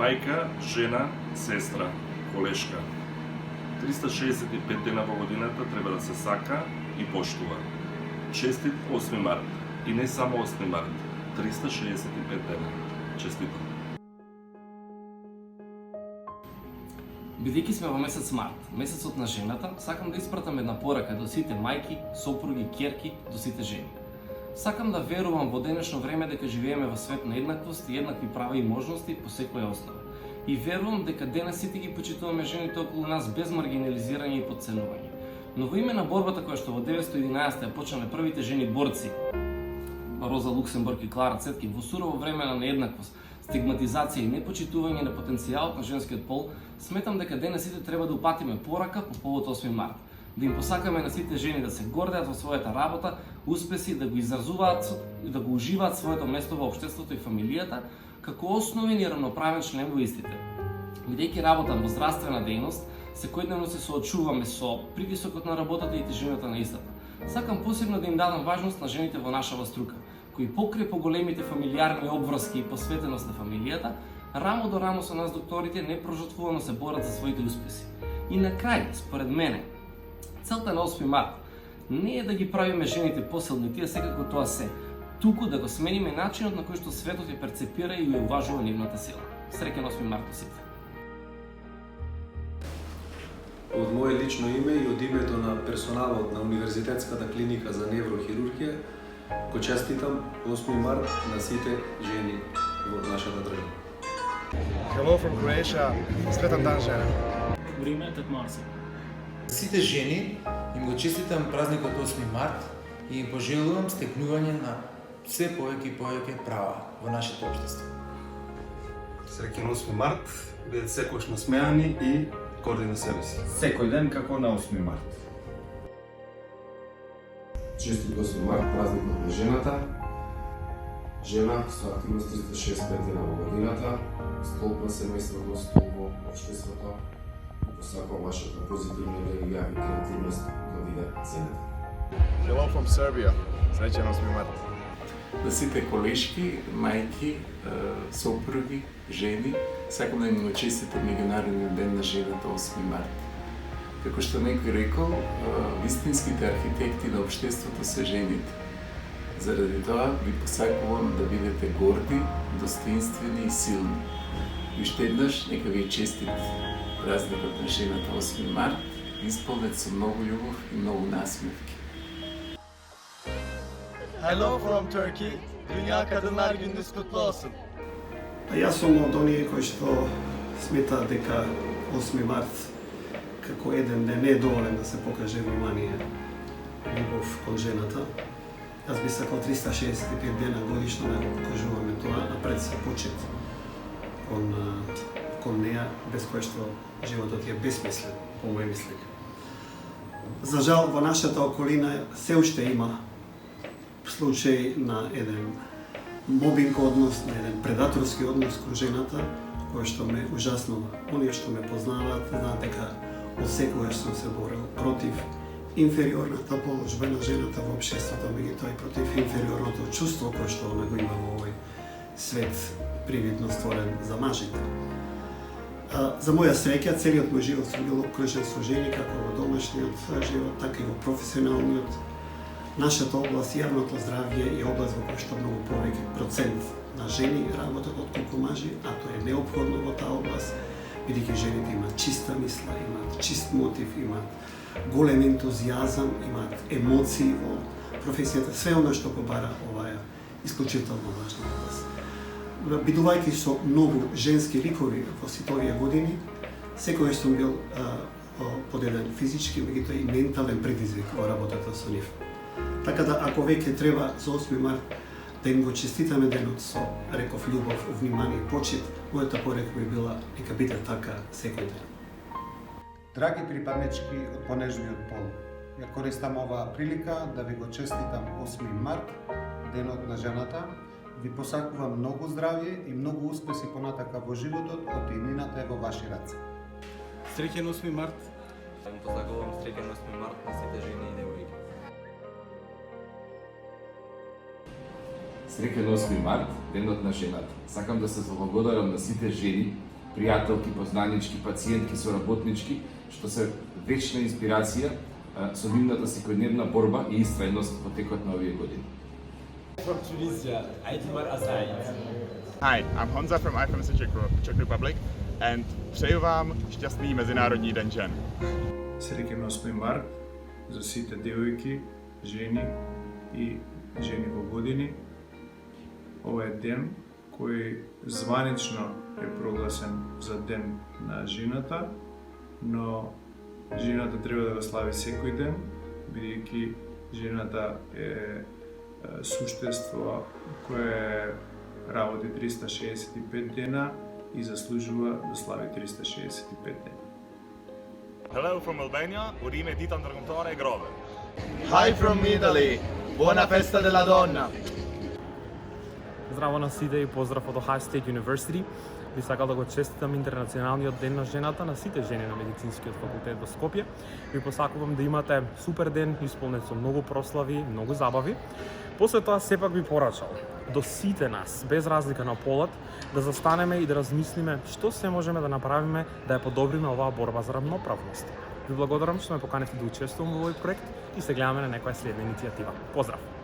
мајка, жена, сестра, колешка. 365 дена во годината треба да се сака и поштува. Честит 8 март. И не само 8 март. 365 дена. Честито. Бидејќи сме во месец март, месецот на жената, сакам да испратам една порака до сите мајки, сопруги, ќерки, до сите жени. Сакам да верувам во денешно време дека живееме во свет на еднаквост и еднакви права и можности по секоја основа. И верувам дека денес сите ги почитуваме жените околу нас без маргинализирање и подценување. Но во име на борбата која што во 911 ја почнале првите жени борци, Роза Луксембург и Клара Цетки, во сурово време на нееднаквост, стигматизација и непочитување на потенцијалот на женскиот пол, сметам дека денес сите треба да упатиме порака по повод 8 март. Да им посакаме на сите жени да се гордеат во својата работа, успеси, да го изразуваат и да го уживаат своето место во општеството и фамилијата, како основен и равноправен член во истите. Бидејќи работам во здравствена дејност, секојдневно се соочуваме со притисокот на работата и тежината на истата. Сакам посебно да им дадам важност на жените во нашава струка, кои покрај поголемите фамилиарни обврски и посветеност на фамилијата, рамо до рамо со нас докторите непрожртвувано се борат за своите успеси. И на крај, според мене, целта на 8 март не е да ги правиме жените посилни, тие секако тоа се, туку да го смениме начинот на кој што светот ја перцепира и ја уважува нивната сила. Среќен 8 март до сите! Од моje лично име и од името на персоналот на Универзитетската клиника за неврохирургија, го честитам 8 март на сите жени во нашата држава. Hello from Croatia. Сретен дан, жена. Времејатот Марси. Сите жени им го честитам празникот 8 март и им пожелувам стекнување на се повеќе и повеќе права во нашето општество. Среќен 8 март, бидете секогаш насмеани и горди на себе си. Секој ден како на 8 март. Честит 8 март, празникот на жената. Жена со активност 365 дена во годината, столб на семејството, столб во општеството. Посакувам вашата позитивна енергија и креативност да биде ценета. Hello from Serbia. Среќен 8 март. На сите колешки, мајки, сопруги, жени, сакам да им го честитам меѓународниот ден на жената 8 март. Како што некој рекол, вистинските архитекти на општеството се жените. Заради тоа ви посакувам да бидете горди, достоинствени и силни. И уште еднаш нека ви честит празникот на жената 8 март, исполнет со многу љубов и многу насмевки. Hello from Turkey. Dünya Kadınlar Gününüz kutlu olsun. Јас сум од оние кои што смета дека 8 март како еден ден не е доволен да се покаже внимание, љубов кон жената. Јас би сакал 365 дена годишно да го покажуваме тоа, напред се почет кон неа, без кој што животот е безсмислен, по моје мислење. За жал, во нашата околина се уште има случај на еден мобинг однос, на еден предаторски однос кон жената, кој што ме ужаснува. Оние што ме познаваат, знаат дека од секогаш сум се борел против инфериорната положба на жената во општеството, меѓутоа и против инфериорното чувство кој што она го има во овој свет привидно створен за мажите. За моја среќа, целиот мој живот сум бил окружен со жени, како во домашниот живот, така и во професионалниот. Нашата област, јавното здравје, е област во која што многу повеќе процент на жени работат отколку мажи, а тоа е неопходно во таа област, бидејќи жените имаат чиста мисла, имаат чист мотив, имаат голем ентузијазам, имаат емоции во професијата, све оно што побара оваа исклучително важна област. Бидувајќи со многу женски ликови во сите овие години, секогаш сум бил под еден физички, меѓутоа и ментален предизвик во работата со нив. Така да, ако веќе треба за 8 март да им го честитаме денот со, реков, љубов, внимание и почит, мојата порека би била нека биде така секој ден. Драги припаднички од понежниот пол, ја користам оваа прилика да ви го честитам 8 март, денот на жената. Ви посакувам многу здравје и многу успеси понатака во животот, од иднината е во ваши раце. Среќен 8 март. Посакувам среќен 8 март на сите жени и девојки. Среќен 8 март, денот на жената. Сакам да се заблагодарам на сите жени пријателки, познанички, пациентки, соработнички, што се вечна инспирација со нивната секојдневна борба и истрајност во текот на овие години. From Tunisia, Aitmar Azaid. Hi, I'm Honza from IFMS Czech Republic and přeju vám šťastný Mezinárodní den žen. Srećen 8. mart za sите девојки, жени и жени во години. Ова е ден кој званично е прогласен за ден на жената, но жената треба да го слави секој ден, бидејќи жената е суштество кое работи 365 дена и заслужува да слави 365 дена. Hello from Albania, urime ditë ndërkombëtare e grave. Hi from Italy, buona festa della donna. Здраво на сите и поздрав од Ohio State University. Би сакал да го честитам Интернационалниот ден на жената на сите жени на Медицинскиот факултет во Скопје. Ви посакувам да имате супер ден, исполнет со многу прослави, многу забави. После тоа сепак би порачал до сите нас, без разлика на полот, да застанеме и да размислиме што се можеме да направиме да ја подобриме оваа борба за равноправност. Ви благодарам што ме поканете да учествувам во овој проект и се гледаме на некоја следна иницијатива. Поздрав!